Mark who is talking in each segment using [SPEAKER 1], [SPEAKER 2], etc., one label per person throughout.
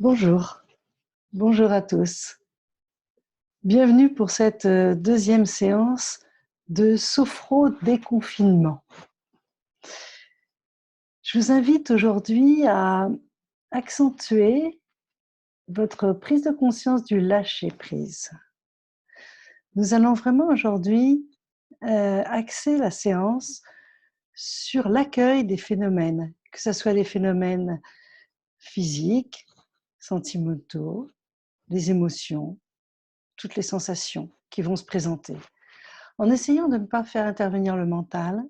[SPEAKER 1] Bonjour, bonjour à tous. Bienvenue pour cette deuxième séance de sophro-déconfinement. Je vous invite aujourd'hui à accentuer votre prise de conscience du lâcher-prise. Nous allons vraiment aujourd'hui axer la séance sur l'accueil des phénomènes, que ce soit les phénomènes physiques, sentimentaux, les émotions, toutes les sensations qui vont se présenter. En essayant de ne pas faire intervenir le mental,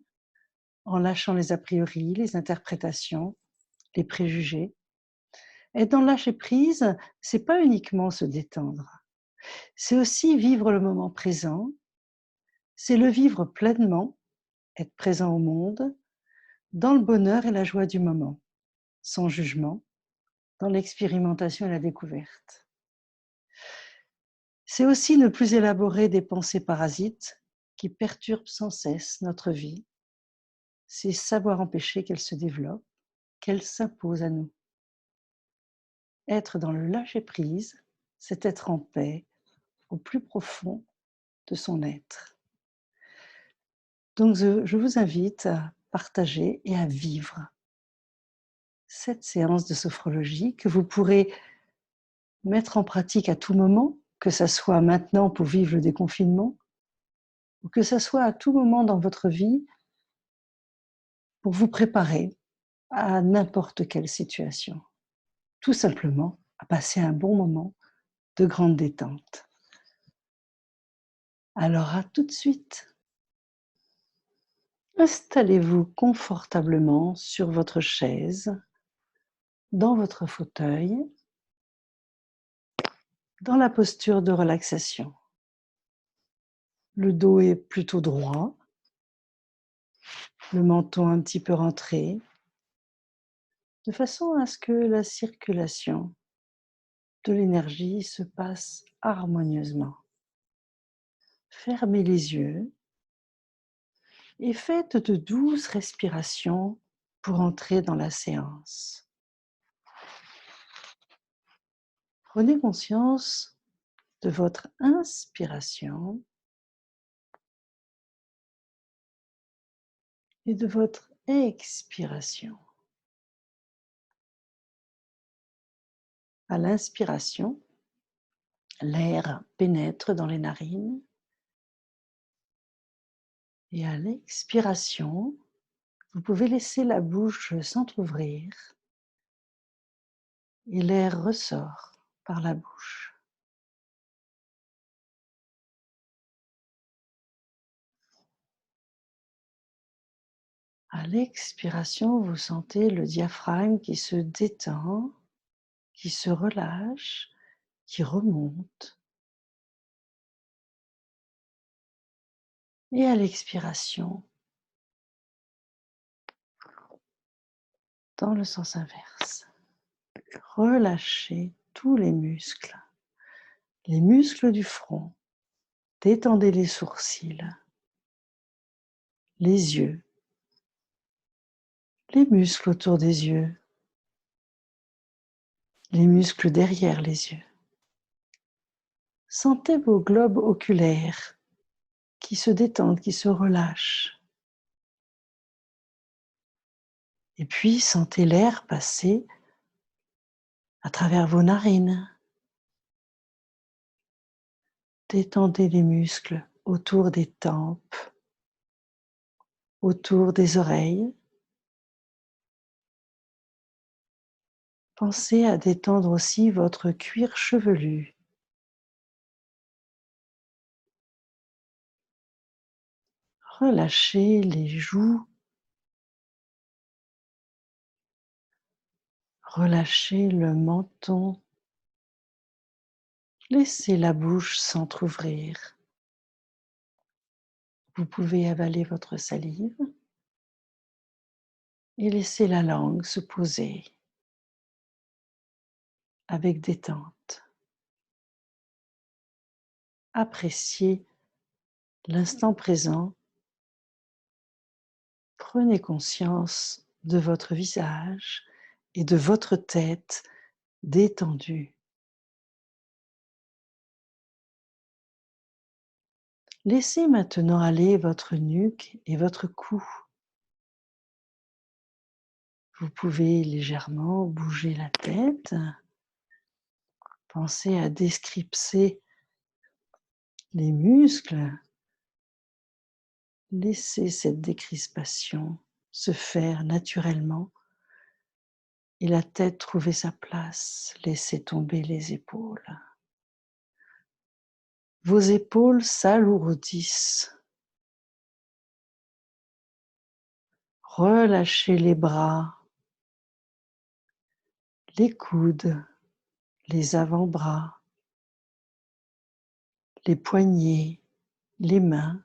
[SPEAKER 1] en lâchant les a priori, les interprétations, les préjugés. Être dans le lâcher prise, c'est pas uniquement se détendre. C'est aussi vivre le moment présent. C'est le vivre pleinement, être présent au monde, dans le bonheur et la joie du moment, sans jugement, dans l'expérimentation et la découverte. C'est aussi ne plus élaborer des pensées parasites qui perturbent sans cesse notre vie. C'est savoir empêcher qu'elles se développent, qu'elles s'imposent à nous. Être dans le lâcher-prise, c'est être en paix au plus profond de son être. Donc je vous invite à partager et à vivre cette séance de sophrologie que vous pourrez mettre en pratique à tout moment, que ce soit maintenant pour vivre le déconfinement, ou que ce soit à tout moment dans votre vie pour vous préparer à n'importe quelle situation. Tout simplement à passer un bon moment de grande détente. Alors à tout de suite. Installez-vous confortablement sur votre chaise, dans votre fauteuil, dans la posture de relaxation. Le dos est plutôt droit, le menton un petit peu rentré, de façon à ce que la circulation de l'énergie se passe harmonieusement. Fermez les yeux et faites de douces respirations pour entrer dans la séance. Prenez conscience de votre inspiration et de votre expiration. À l'inspiration, l'air pénètre dans les narines et à l'expiration, vous pouvez laisser la bouche s'entrouvrir et l'air ressort par la bouche. À l'expiration, vous sentez le diaphragme qui se détend, qui se relâche, qui remonte. Et à l'expiration, dans le sens inverse, relâchez tous les muscles du front, détendez les sourcils, les yeux, les muscles autour des yeux, les muscles derrière les yeux. Sentez vos globes oculaires qui se détendent, qui se relâchent. Et puis sentez l'air passer à travers vos narines. Détendez les muscles autour des tempes, autour des oreilles. Pensez à détendre aussi votre cuir chevelu. Relâchez les joues. Relâchez le menton. Laissez la bouche s'entrouvrir. Vous pouvez avaler votre salive et laisser la langue se poser avec détente. Appréciez l'instant présent. Prenez conscience de votre visage et de votre tête détendu. Laissez maintenant aller votre nuque et votre cou. Vous pouvez légèrement bouger la tête. Pensez à descripser les muscles. Laissez cette décrispation se faire naturellement et la tête trouver sa place. Laissez tomber les épaules. Vos épaules s'alourdissent. Relâchez les bras, les coudes, les avant-bras, les poignets, les mains.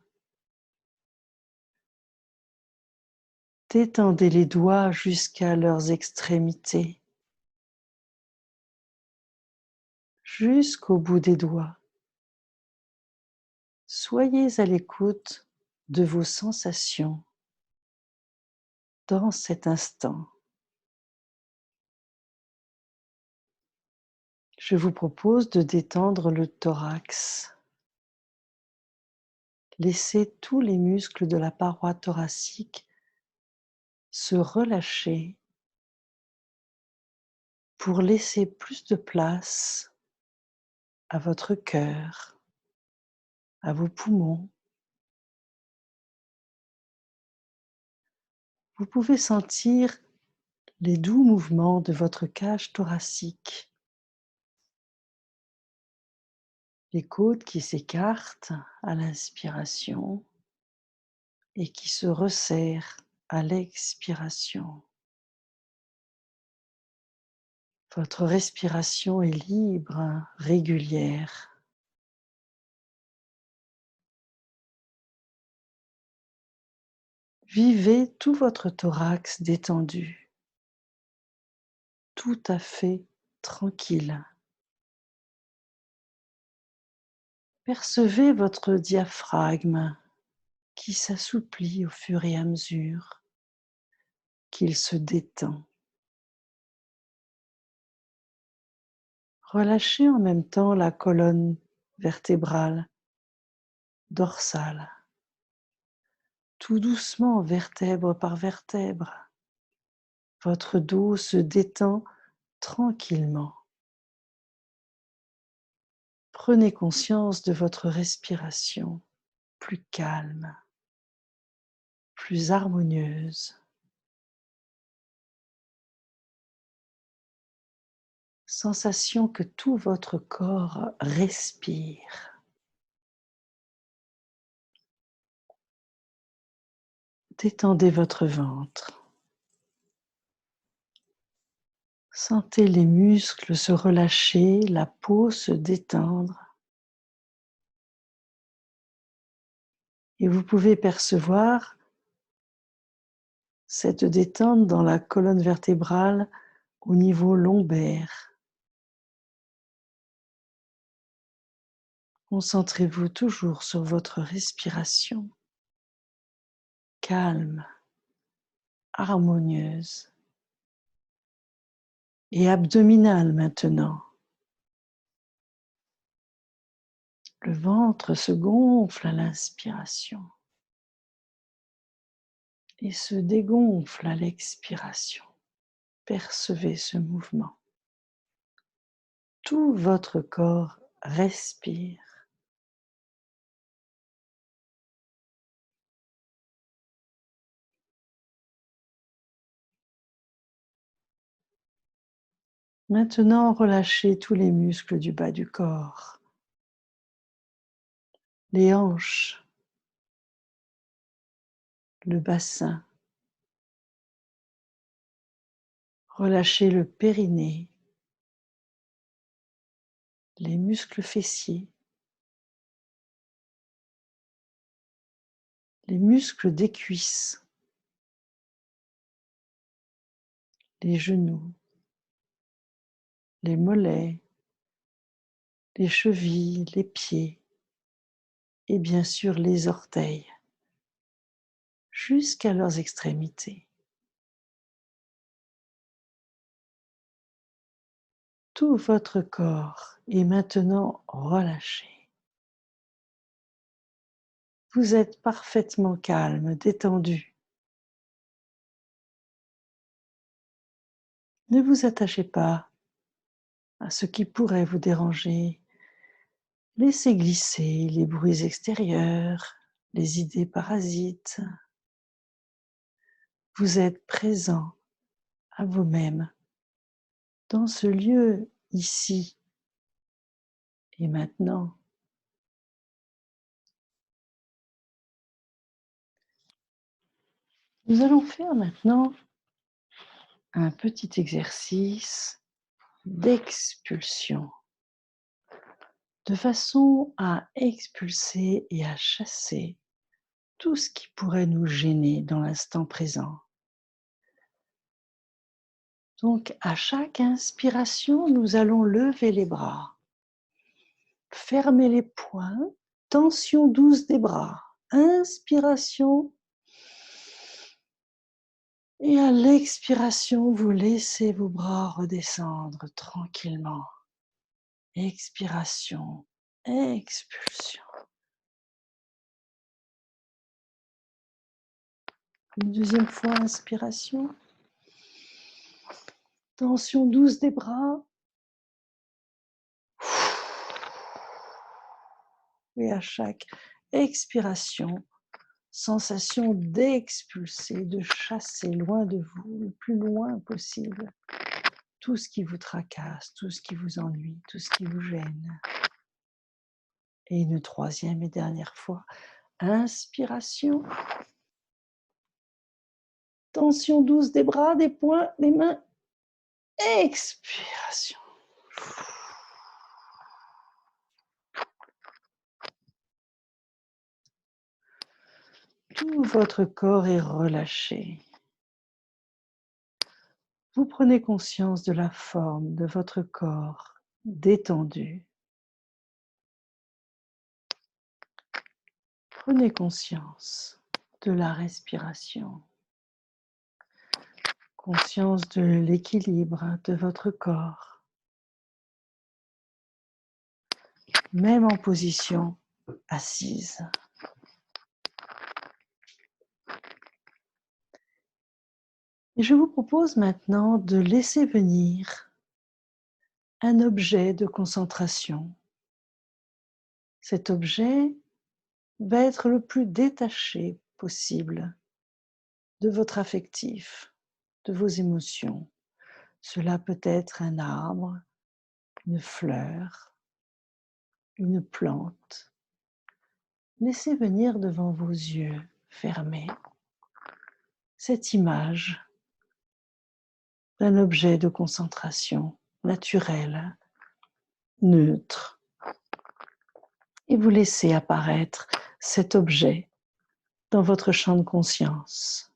[SPEAKER 1] Détendez les doigts jusqu'à leurs extrémités, jusqu'au bout des doigts. Soyez à l'écoute de vos sensations dans cet instant. Je vous propose de détendre le thorax. Laissez tous les muscles de la paroi thoracique se relâcher pour laisser plus de place à votre cœur, à vos poumons. Vous pouvez sentir les doux mouvements de votre cage thoracique, les côtes qui s'écartent à l'inspiration et qui se resserrent à l'expiration. Votre respiration est libre, régulière. Vivez tout votre thorax détendu, tout à fait tranquille. Percevez votre diaphragme qui s'assouplit au fur et à mesure qu'il se détend. Relâchez en même temps la colonne vertébrale, dorsale, tout doucement, vertèbre par vertèbre. Votre dos se détend tranquillement. Prenez conscience de votre respiration plus calme, plus harmonieuse. Sensation que tout votre corps respire. Détendez votre ventre. Sentez les muscles se relâcher, la peau se détendre. Et vous pouvez percevoir cette détente dans la colonne vertébrale au niveau lombaire. Concentrez-vous toujours sur votre respiration, calme, harmonieuse et abdominale maintenant. Le ventre se gonfle à l'inspiration et se dégonfle à l'expiration. Percevez ce mouvement. Tout votre corps respire. Maintenant, relâchez tous les muscles du bas du corps, les hanches, le bassin. Relâchez le périnée, les muscles fessiers, les muscles des cuisses, les genoux, les mollets, les chevilles, les pieds et bien sûr les orteils, jusqu'à leurs extrémités. Tout votre corps est maintenant relâché. Vous êtes parfaitement calme, détendu. Ne vous attachez pas à ce qui pourrait vous déranger. Laissez glisser les bruits extérieurs, les idées parasites. Vous êtes présent à vous-même dans ce lieu ici et maintenant. Nous allons faire maintenant un petit exercice d'expulsion, de façon à expulser et à chasser tout ce qui pourrait nous gêner dans l'instant présent. Donc, à chaque inspiration, nous allons lever les bras, fermer les poings, tension douce des bras. Inspiration. Et à l'expiration, vous laissez vos bras redescendre tranquillement. Expiration, expulsion. Une deuxième fois, inspiration. Tension douce des bras. Et à chaque expiration, sensation d'expulser, de chasser loin de vous, le plus loin possible, tout ce qui vous tracasse, tout ce qui vous ennuie, tout ce qui vous gêne. Et une troisième et dernière fois, inspiration. Tension douce des bras, des poings, des mains. Expiration. Tout votre corps est relâché. Vous prenez conscience de la forme de votre corps détendu. Prenez conscience de la respiration. Conscience de l'équilibre de votre corps. Même en position assise. Et je vous propose maintenant de laisser venir un objet de concentration. Cet objet va être le plus détaché possible de votre affectif, de vos émotions. Cela peut être un arbre, une fleur, une plante. Laissez venir devant vos yeux fermés cette image d'un objet de concentration naturel, neutre. Et vous laissez apparaître cet objet dans votre champ de conscience.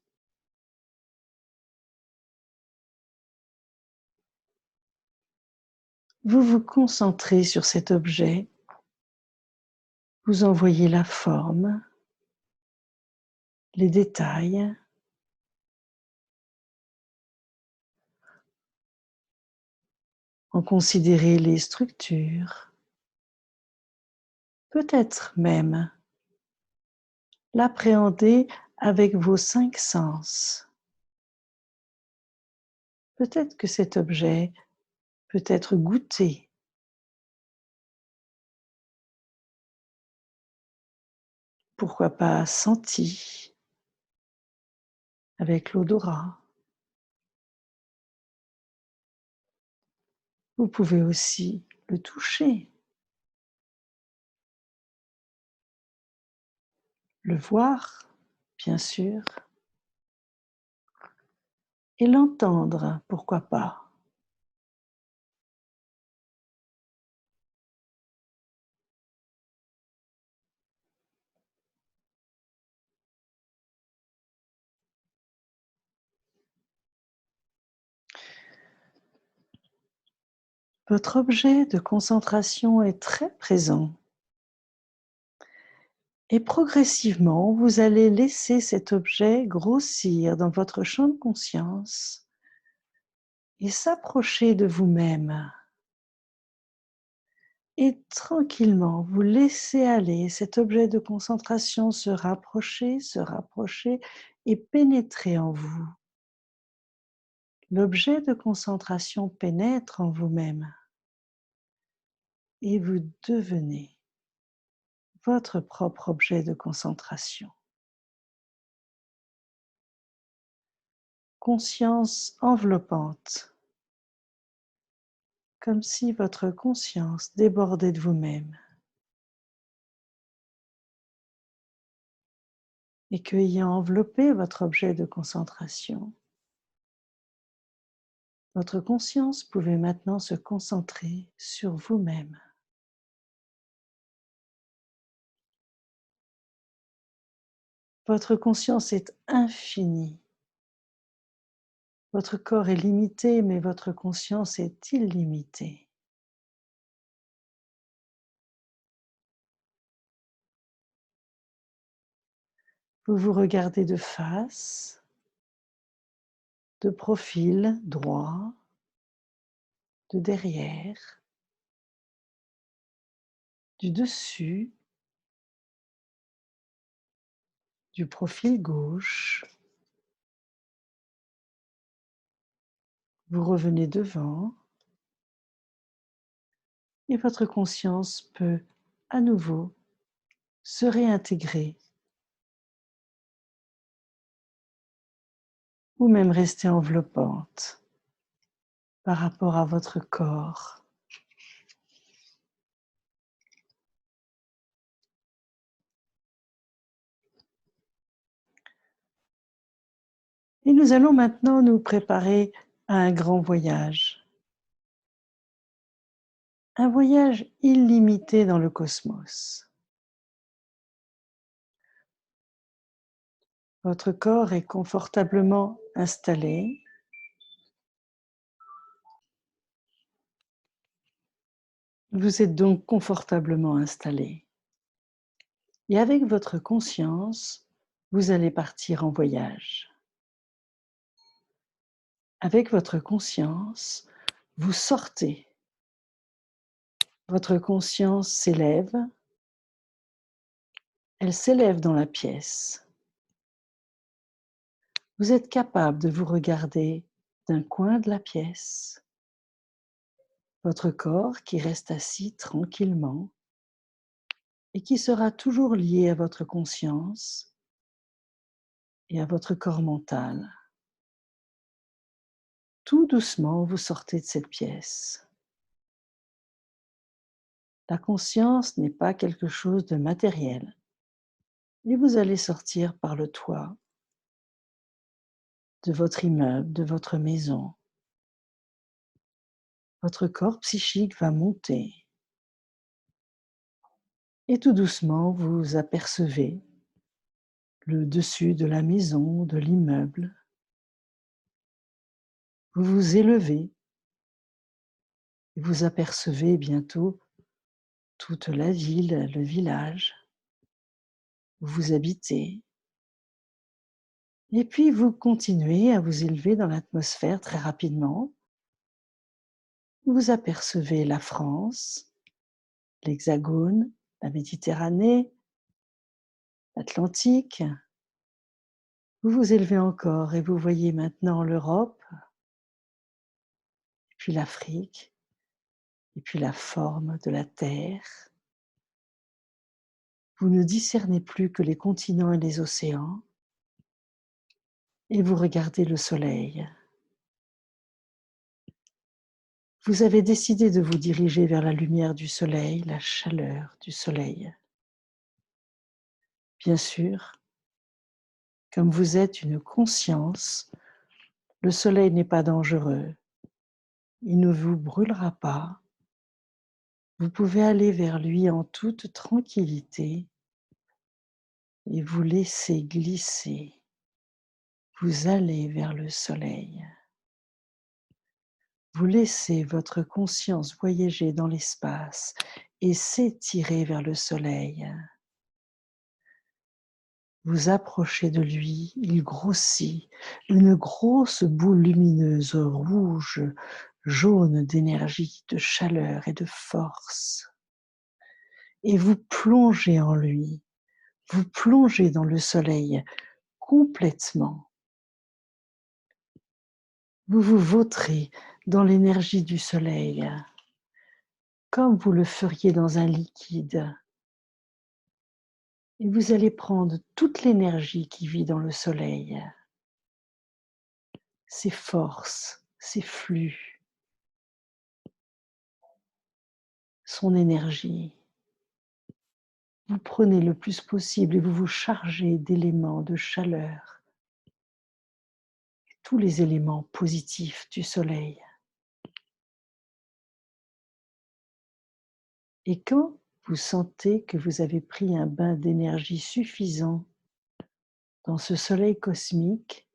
[SPEAKER 1] Vous vous concentrez sur cet objet, vous en voyez la forme, les détails, en considérez les structures, peut-être même l'appréhender avec vos 5 sens. Peut-être que cet objet peut être goûté. Pourquoi pas senti avec l'odorat. Vous pouvez aussi le toucher, le voir, bien sûr, et l'entendre, pourquoi pas. Votre objet de concentration est très présent. Et progressivement, vous allez laisser cet objet grossir dans votre champ de conscience et s'approcher de vous-même Et tranquillement, vous laissez aller cet objet de concentration se rapprocher et pénétrer en vous. L'objet de concentration pénètre en vous-même et vous devenez votre propre objet de concentration. Conscience enveloppante, comme si votre conscience débordait de vous-même et qu'ayant enveloppé votre objet de concentration, votre conscience pouvait maintenant se concentrer sur vous-même. Votre conscience est infinie. Votre corps est limité, mais votre conscience est illimitée. Vous vous regardez de face, de profil droit, de derrière, du dessus, du profil gauche. Vous revenez devant et votre conscience peut à nouveau se réintégrer ou même rester enveloppante par rapport à votre corps. Et nous allons maintenant nous préparer à un grand voyage. Un voyage illimité dans le cosmos. Votre corps est confortablement installé. Vous êtes donc confortablement installé. Et avec votre conscience, vous allez partir en voyage. Avec votre conscience, vous sortez. Votre conscience s'élève. Elle s'élève dans la pièce. Vous êtes capable de vous regarder d'un coin de la pièce. Votre corps qui reste assis tranquillement et qui sera toujours lié à votre conscience et à votre corps mental. Tout doucement, vous sortez de cette pièce. La conscience n'est pas quelque chose de matériel. Et vous allez sortir par le toit de votre immeuble, de votre maison. Votre corps psychique va monter. Et tout doucement, vous apercevez le dessus de la maison, de l'immeuble. Vous vous élevez et vous apercevez bientôt toute la ville, le village où vous habitez. Et puis vous continuez à vous élever dans l'atmosphère très rapidement. Vous apercevez la France, l'Hexagone, la Méditerranée, l'Atlantique. Vous vous élevez encore et vous voyez maintenant l'Europe, puis l'Afrique, et puis la forme de la Terre. Vous ne discernez plus que les continents et les océans, et vous regardez le soleil. Vous avez décidé de vous diriger vers la lumière du soleil, la chaleur du soleil. Bien sûr, comme vous êtes une conscience, le soleil n'est pas dangereux. Il ne vous brûlera pas. Vous pouvez aller vers lui en toute tranquillité et vous laisser glisser. Vous allez vers le soleil. Vous laissez votre conscience voyager dans l'espace et s'étirer vers le soleil. Vous approchez de lui, il grossit, une grosse boule lumineuse rouge, jaune d'énergie, de chaleur et de force. et vous plongez en lui. Vous plongez dans le soleil complètement. Vous vous vautrez dans l'énergie du soleil, comme vous le feriez dans un liquide. Et vous allez prendre toute l'énergie qui vit dans le soleil, ses forces, ses flux, son énergie. Vous prenez le plus possible et vous vous chargez d'éléments de chaleur, tous les éléments positifs du soleil. Et quand vous sentez que vous avez pris un bain d'énergie suffisant dans ce soleil cosmique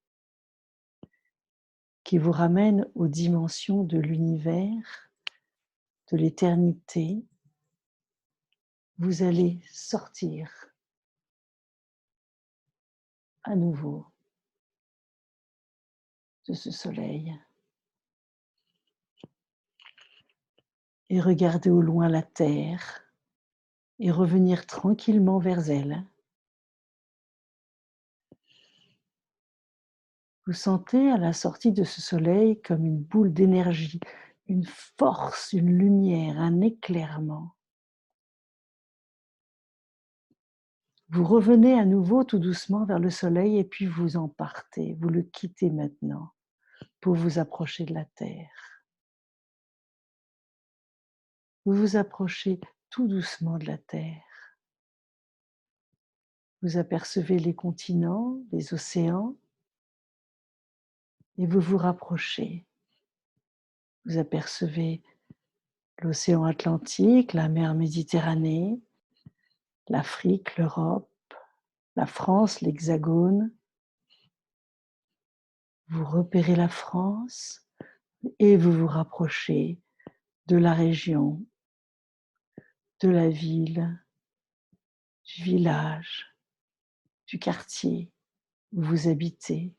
[SPEAKER 1] qui vous ramène aux dimensions de l'univers, de l'éternité, vous allez sortir à nouveau de ce soleil et regarder au loin la terre et revenir tranquillement vers elle. Vous sentez à la sortie de ce soleil comme une boule d'énergie, une force, une lumière, un éclairement. Vous revenez à nouveau tout doucement vers le soleil et puis vous en partez, vous le quittez maintenant pour vous approcher de la terre. Vous vous approchez tout doucement de la terre. Vous apercevez les continents, les océans et vous vous rapprochez. Vous apercevez l'océan Atlantique, la mer Méditerranée, l'Afrique, l'Europe, la France, l'Hexagone. Vous repérez la France et vous vous rapprochez de la région, de la ville, du village, du quartier où vous habitez.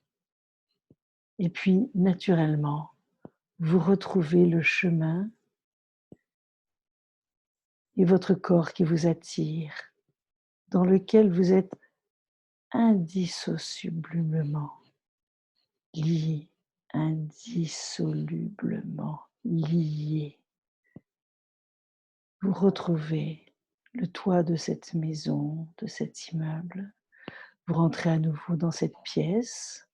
[SPEAKER 1] Et puis, naturellement, vous retrouvez le chemin et votre corps qui vous attire, dans lequel vous êtes indissolublement lié, indissolublement lié. Vous retrouvez le toit de cette maison, de cet immeuble. Vous rentrez à nouveau dans cette pièce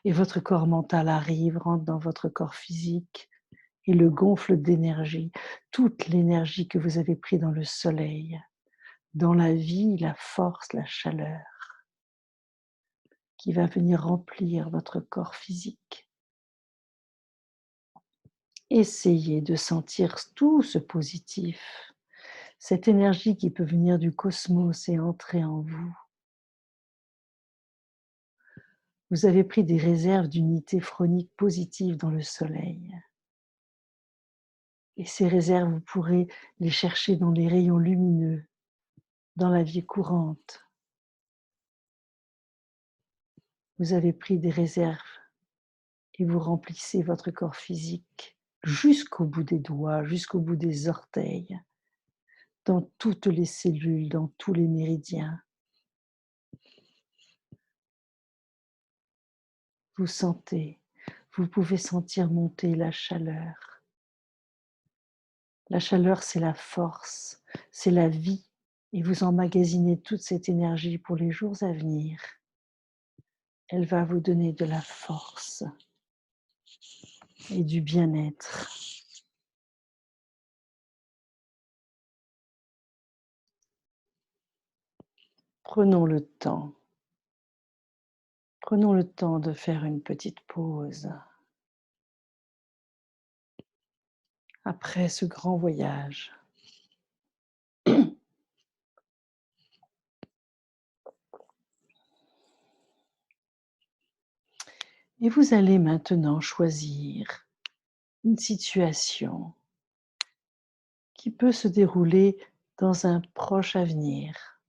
[SPEAKER 1] et votre corps mental arrive, rentre dans votre corps physique et le gonfle d'énergie, toute l'énergie que vous avez prise dans le soleil, dans la vie, la force, la chaleur qui va venir remplir votre corps physique. Essayez de sentir tout ce positif, cette énergie qui peut venir du cosmos et entrer en vous. Vous avez pris des réserves d'unités phroniques positives dans le soleil. Et ces réserves, vous pourrez les chercher dans les rayons lumineux, dans la vie courante. Vous avez pris des réserves et vous remplissez votre corps physique jusqu'au bout des doigts, jusqu'au bout des orteils, dans toutes les cellules, dans tous les méridiens. Vous sentez, vous pouvez sentir monter la chaleur. La chaleur, c'est la force, c'est la vie. Et vous emmagasinez toute cette énergie pour les jours à venir. Elle va vous donner de la force et du bien-être. Prenons le temps. Prenons le temps de faire une petite pause après ce grand voyage. Et vous allez maintenant choisir une situation qui peut se dérouler dans un proche avenir.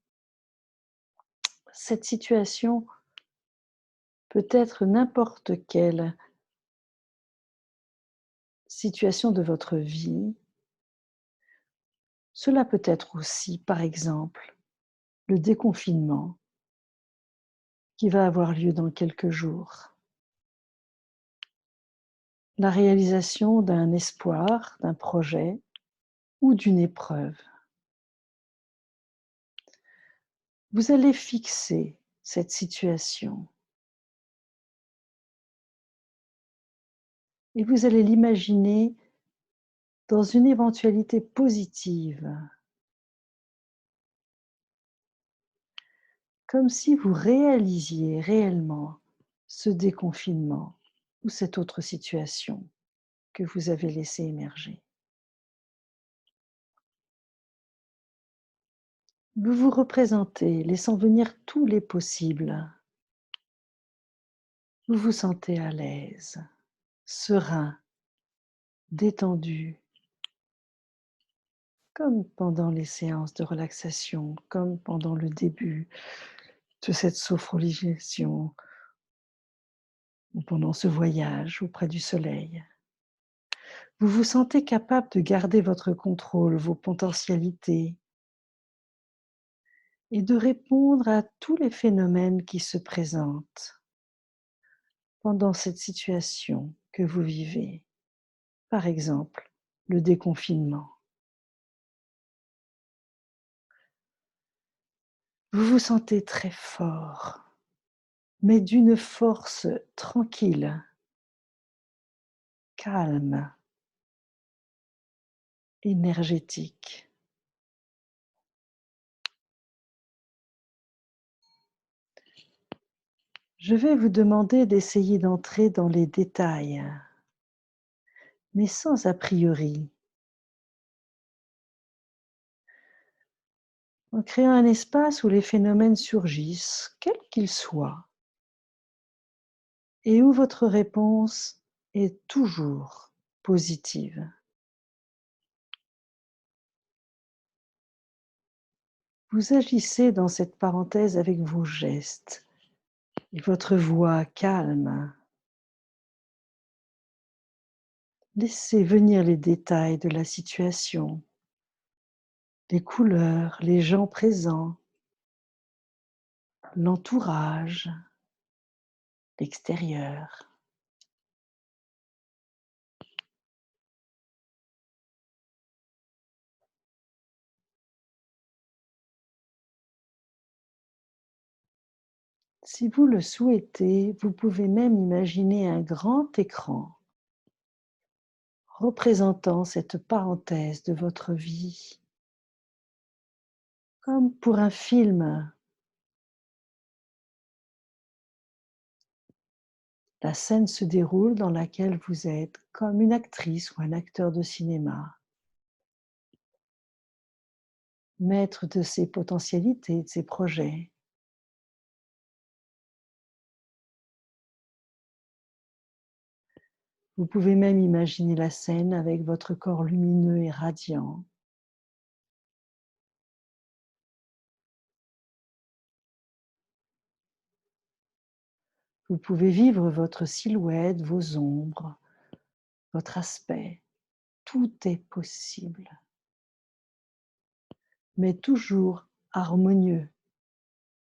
[SPEAKER 1] Cette situation peut être n'importe quelle situation de votre vie Cela peut être aussi, par exemple, le déconfinement qui va avoir lieu dans quelques jours, la réalisation d'un espoir, d'un projet ou d'une épreuve. Vous allez fixer cette situation et vous allez l'imaginer dans une éventualité positive, comme si vous réalisiez réellement ce déconfinement ou cette autre situation que vous avez laissé émerger. Vous vous représentez, laissant venir tous les possibles. Vous vous sentez à l'aise, serein, détendu, comme pendant les séances de relaxation, comme pendant le début de cette sophrologisation ou pendant ce voyage auprès du soleil. Vous vous sentez capable de garder votre contrôle, vos potentialités et de répondre à tous les phénomènes qui se présentent pendant cette situation que vous vivez. Par exemple, le déconfinement. Vous vous sentez très fort, mais d'une force tranquille, calme, énergétique. Je vais vous demander d'essayer d'entrer dans les détails, mais sans a priori, en créant un espace où les phénomènes surgissent, quels qu'ils soient, et où votre réponse est toujours positive. Vous agissez dans cette parenthèse avec vos gestes et votre voix calme. Laissez venir les détails de la situation, les couleurs, les gens présents, l'entourage, l'extérieur. Si vous le souhaitez, vous pouvez même imaginer un grand écran représentant cette parenthèse de votre vie, comme pour un film. La scène se déroule dans laquelle vous êtes comme une actrice ou un acteur de cinéma, maître de ses potentialités, de ses projets. Vous pouvez même imaginer la scène avec votre corps lumineux et radiant. Vous pouvez vivre votre silhouette, vos ombres, votre aspect. Tout est possible, mais toujours harmonieux,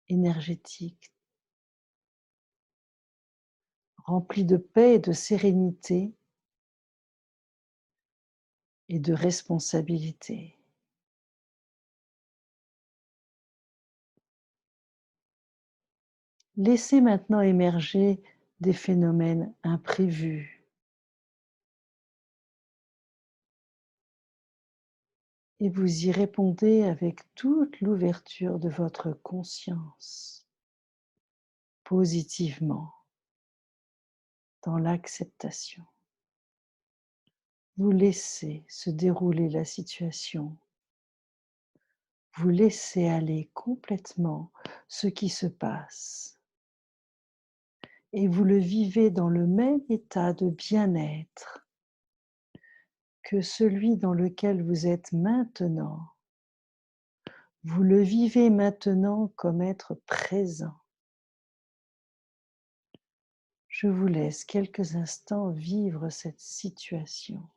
[SPEAKER 1] énergétique, rempli de paix et de sérénité et de responsabilité. Laissez maintenant émerger des phénomènes imprévus et vous y répondez avec toute l'ouverture de votre conscience, positivement, dans l'acceptation. Vous laissez se dérouler la situation. Vous laissez aller complètement ce qui se passe et vous le vivez dans le même état de bien-être que celui dans lequel vous êtes maintenant. Vous le vivez maintenant comme être présent. Je vous laisse quelques instants vivre cette situation.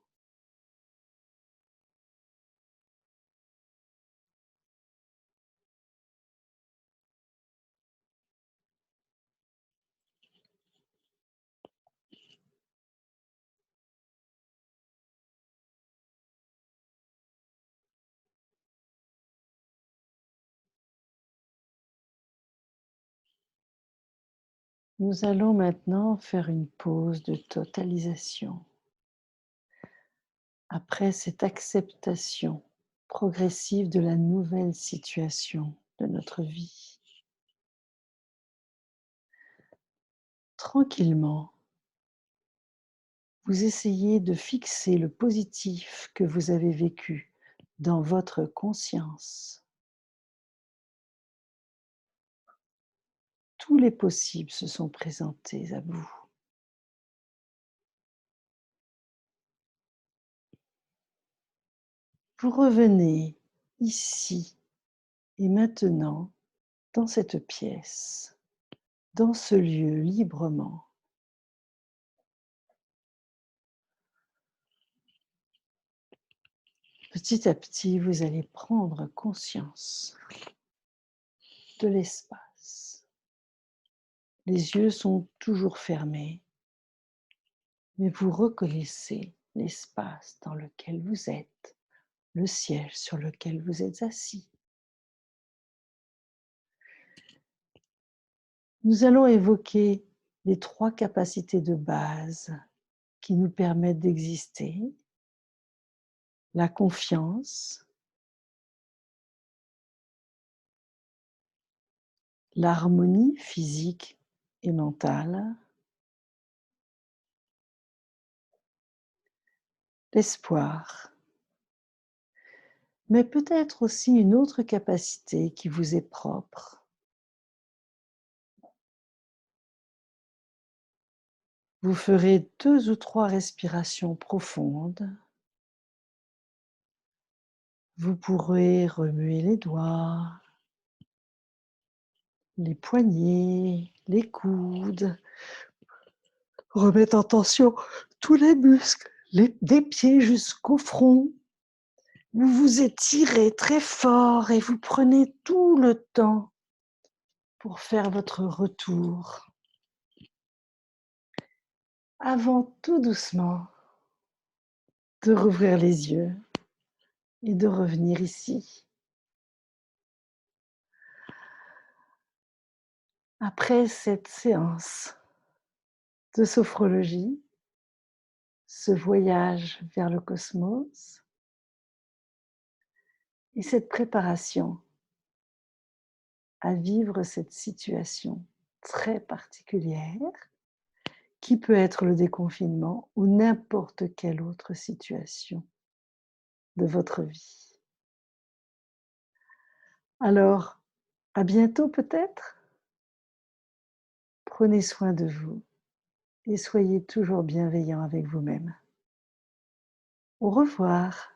[SPEAKER 1] Nous allons maintenant faire une pause de totalisation. Après cette acceptation progressive de la nouvelle situation de notre vie, tranquillement, vous essayez de fixer le positif que vous avez vécu dans votre conscience. Tous les possibles se sont présentés à vous. Vous revenez ici et maintenant dans cette pièce, dans ce lieu librement. Petit à petit, vous allez prendre conscience de l'espace. Les yeux sont toujours fermés, mais vous reconnaissez l'espace dans lequel vous êtes, le siège sur lequel vous êtes assis. Nous allons évoquer les 3 capacités de base qui nous permettent d'exister: la confiance, l'harmonie physique et mentale, l'espoir, mais peut-être aussi une autre capacité qui vous est propre. Vous ferez 2 ou 3 respirations profondes. Vous pourrez remuer les doigts, les poignets, les coudes, remettre en tension tous les muscles, des pieds jusqu'au front. Vous vous étirez très fort et vous prenez tout le temps pour faire votre retour. Avant tout doucement de rouvrir les yeux et de revenir ici. Après cette séance de sophrologie, ce voyage vers le cosmos et cette préparation à vivre cette situation très particulière qui peut être le déconfinement ou n'importe quelle autre situation de votre vie. Alors, à bientôt peut-être. Prenez soin de vous et soyez toujours bienveillant avec vous-même. Au revoir.